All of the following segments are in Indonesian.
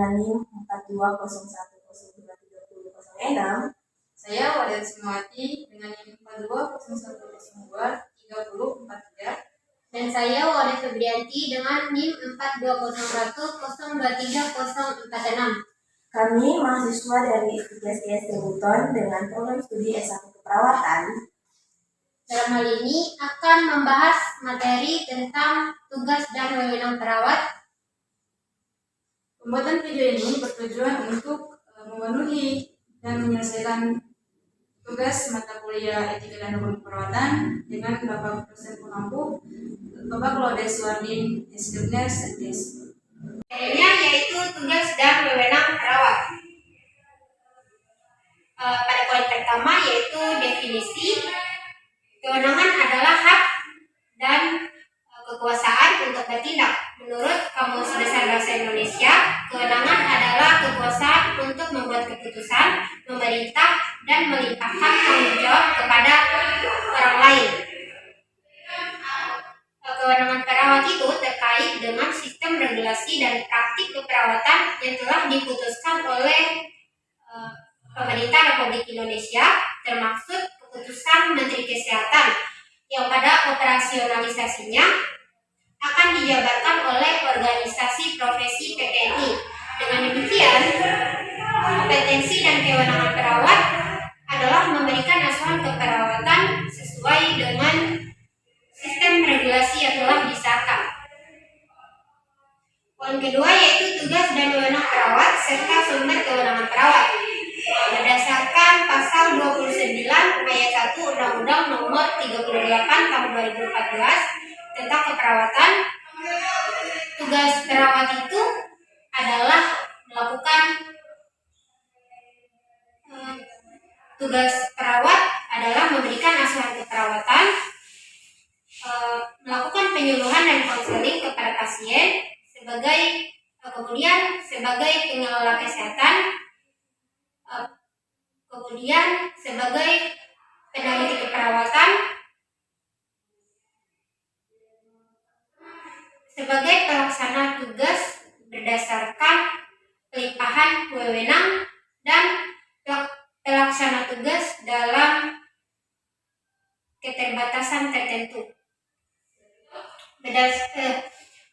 dengan NIM 4201023006. Saya Wadah Simawati dengan NIM 4201023043. Dan saya Wadah Febrianti dengan NIM 4201023046. Kami mahasiswa dari ITS Buton dengan program studi S1 Keperawatan. Dalam hal ini akan membahas materi tentang tugas dan wewenang perawat. Pembuatan video ini bertujuan untuk memenuhi dan menyelesaikan tugas mata kuliah Etika dan Hukum Keperawatan dengan Bapak dosen pengampu, Bapak Claudius Wardin, S.Nurse. Materinya yaitu tugas dan wewenang perawat. Pada poin pertama yaitu definisi. Kewenangan adalah hak dan kekuasaan untuk bertindak. Menurut Kamus Besar Bahasa Indonesia, kewenangan adalah kekuasaan untuk membuat keputusan, memerintah, dan melimpahkan tanggung jawab kepada orang lain. Kewenangan perawat itu terkait dengan sistem regulasi dan praktik keperawatan yang telah diputuskan oleh pemerintah Republik Indonesia, termasuk keputusan Menteri Kesehatan yang pada operasionalisasinya akan dijabarkan oleh organisasi profesi PTNI. Dengan demikian, kompetensi dan kewenangan perawat adalah memberikan asuhan keperawatan sesuai dengan sistem regulasi yang telah disahkan. Poin kedua yaitu tugas dan wewenang perawat serta sumber kewenangan perawat. Berdasarkan pasal 29 ayat 1 Undang-Undang Nomor 38 Tahun 2014 tentang keperawatan, tugas perawat itu adalah memberikan asuhan keperawatan, melakukan penyuluhan dan konseling kepada pasien, kemudian sebagai pengelola kesehatan, kemudian sebagai peneliti keperawatan, sebagai pelaksana tugas berdasarkan pelimpahan wewenang, dan pelaksana tugas dalam keterbatasan tertentu.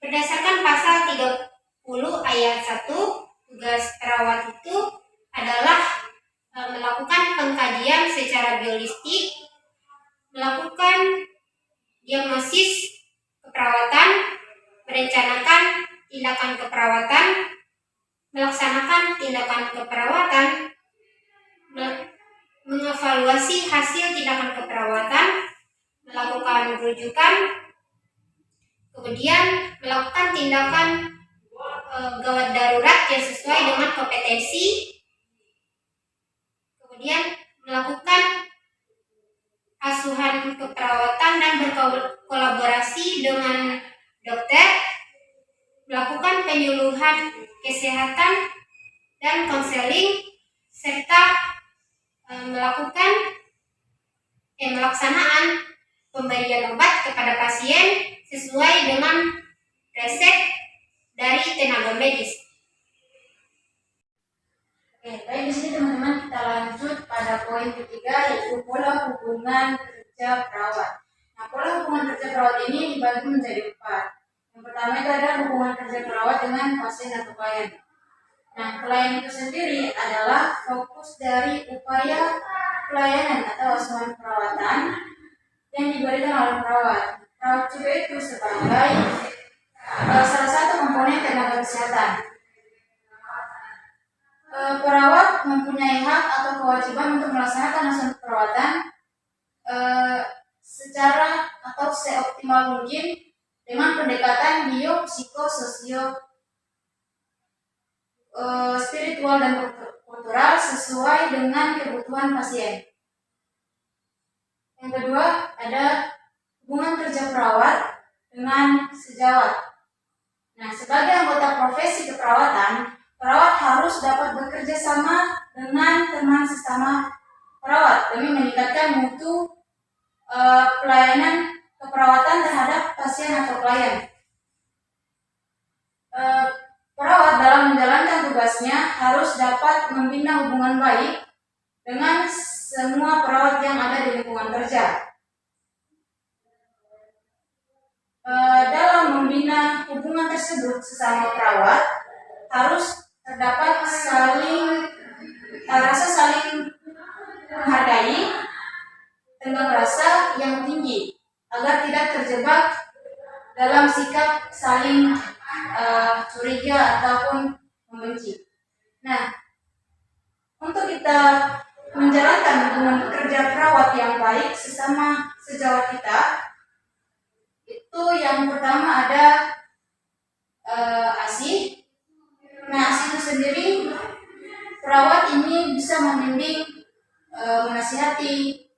Berdasarkan pasal 30 ayat 1, tugas perawat itu adalah melakukan pengkajian secara biolistik, melakukan diagnosis keperawatan, merencanakan tindakan keperawatan, melaksanakan tindakan keperawatan, mengevaluasi hasil tindakan keperawatan, melakukan rujukan, kemudian melakukan tindakan gawat darurat yang sesuai dengan kompetensi, kemudian melakukan asuhan keperawatan dan berkolaborasi dengan dokter, melakukan penyuluhan kesehatan dan konseling, serta melaksanaan pemberian obat kepada pasien sesuai dengan resep dari tenaga medis. Baik, di sini teman-teman kita lanjut pada poin ketiga yaitu pola hubungan kerja perawat. Nah, pola hubungan kerja perawat ini dibagi menjadi 4. Yang pertama itu ada hubungan kerja perawat dengan pasien atau klien. Nah, klien itu sendiri adalah fokus dari upaya pelayanan atau asuhan perawatan yang diberikan oleh perawat. Perawat juga itu sebagai salah satu komponen tenaga kesehatan. Perawat mempunyai hak atau kewajiban untuk melaksanakan asuhan perawatan secara atau seoptimal mungkin dengan pendekatan biopsikososio spiritual dan kultural sesuai dengan kebutuhan pasien. Yang kedua ada hubungan kerja perawat dengan sejawat. Nah, sebagai anggota profesi keperawatan, perawat harus dapat bekerja sama dengan teman sesama perawat demi meningkatkan mutu pelayanan keperawatan terhadap pasien atau klien. perawat dalam menjalankan tugasnya harus dapat membina hubungan baik dengan semua perawat yang ada di lingkungan kerja. Dalam membina hubungan tersebut sesama perawat harus terdapat rasa saling menghargai, tenggang rasa yang tinggi agar tidak terjebak dalam sikap saling curiga ataupun membenci. Nah, untuk kita menjalankan hubungan kerja perawat yang baik sesama sejawat kita, itu yang pertama ada ASI. Nah, ASI itu sendiri perawat ini bisa membimbing, menasihati.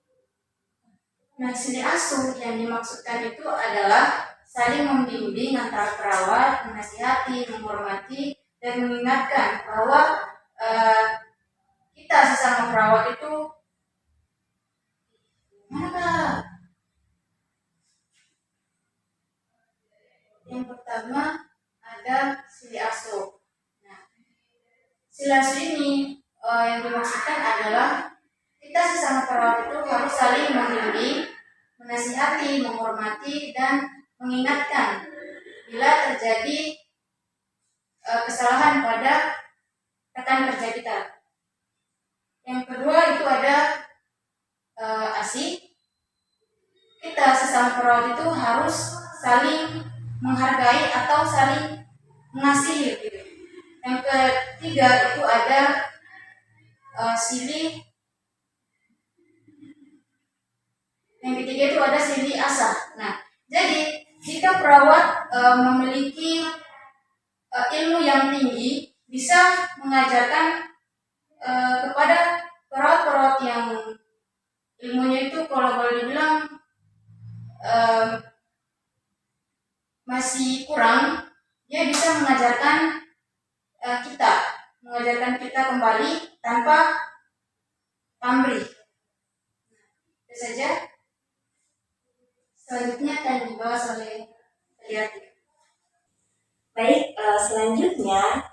Nah, sili asuh yang dimaksudkan itu adalah saling membimbing antara perawat, menasihati, menghormati, dan mengingatkan bahwa kita sesama perawat itu yang pertama ada sili asuh. Nah, sili asuh ini yang dimaksudkan adalah kita sesama perawat itu harus saling membimbing, menasihati, menghormati, dan mengingatkan bila terjadi kesalahan pada rekan kerja kita. Yang kedua itu ada ASI. Kita sesama perawat itu harus saling menghargai atau saling mengasihi. Gitu. Yang ketiga itu ada sili. Yang ketiga itu ada sili asah. Nah, jadi jika perawat memiliki ilmu yang tinggi, bisa mengajarkan kepada perawat-perawat yang ilmunya itu kalau boleh dibilang masih kurang, dia bisa mengajarkan kita kembali tanpa pamrih. Itu saja. Selanjutnya akan dibahas oleh Riyati. Baik, selanjutnya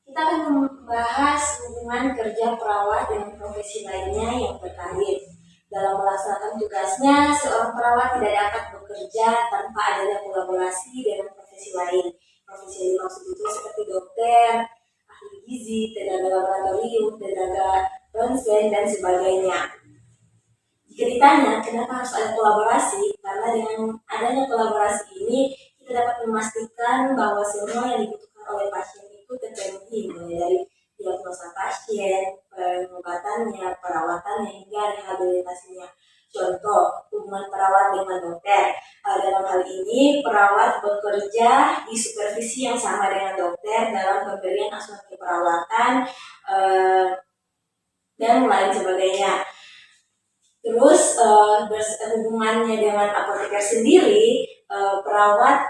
kita akan membahas hubungan kerja perawat dengan profesi lainnya yang terkait. Dalam melaksanakan tugasnya, seorang perawat tidak dapat bekerja tanpa adanya kolaborasi dengan profesi lain. Profesi yang dimaksud itu seperti dokter, ahli gizi, tenaga laboratorium, tenaga ronsen, dan sebagainya. Jika ditanya kenapa harus ada kolaborasi, karena dengan adanya kolaborasi ini kita dapat memastikan bahwa semua yang dibutuhkan oleh pasien itu terpenuhi, mulai dari diagnosa pasien, pengobatannya, perawatannya, hingga rehabilitasinya. Contoh, hubungan perawat dengan dokter. Dalam hal ini, perawat bekerja di supervisi yang sama dengan dokter dalam pemberian asuhan keperawatan dan lain sebagainya. Terus hubungannya dengan apoteker sendiri, perawat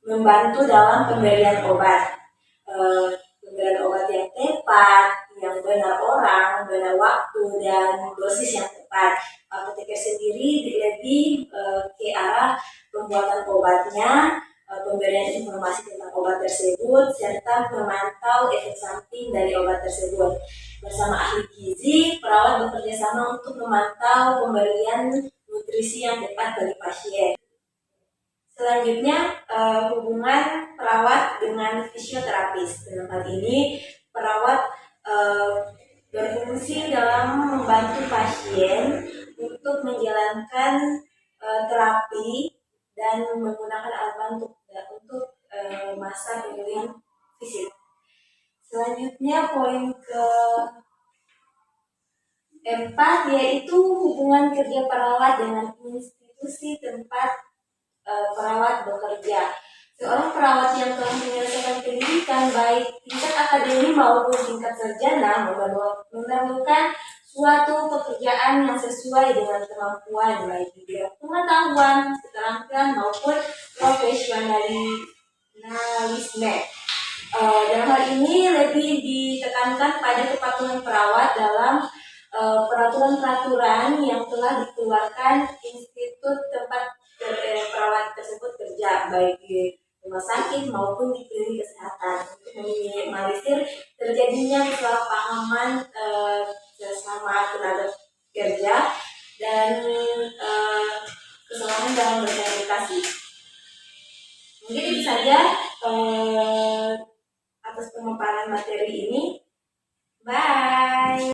membantu dalam pemberian obat. Pemberian obat yang tepat, yang benar orang, benar waktu, dan dosis yang tepat. Apoteker sendiri lebih ke arah pembuatan obatnya, pemberian informasi tentang obat tersebut, serta memantau efek samping dari obat tersebut. Bersama ahli gizi, perawat bekerja sama untuk memantau pemberian nutrisi yang tepat bagi pasien. Selanjutnya, hubungan perawat dengan fisioterapis. Dalam hal ini, perawat berfungsi dalam membantu pasien untuk menjalankan terapi dan menggunakan alat bantu untuk masa pemulihan fisik. Selanjutnya, poin keempat yaitu hubungan kerja perawat dengan institusi tempat perawat bekerja. Seorang perawat yang telah menyelesaikan pendidikan baik tingkat akademik maupun tingkat sarjana memerlukan suatu pekerjaan yang sesuai dengan kemampuan baik di bidang pengetahuan, keterampilan maupun profesionalisme. Dalam hal ini lebih ditekankan pada kepatuhan perawat dalam peraturan-peraturan yang telah dikeluarkan institut tempat perawat tersebut kerja, baik rumah sakit maupun di klinik kesehatan untuk meminimalisir terjadinya kesalahpahaman sesama tenaga kerja dan kesalahan dalam berkomunikasi. Mungkin itu saja atas pemaparan materi ini. Bye.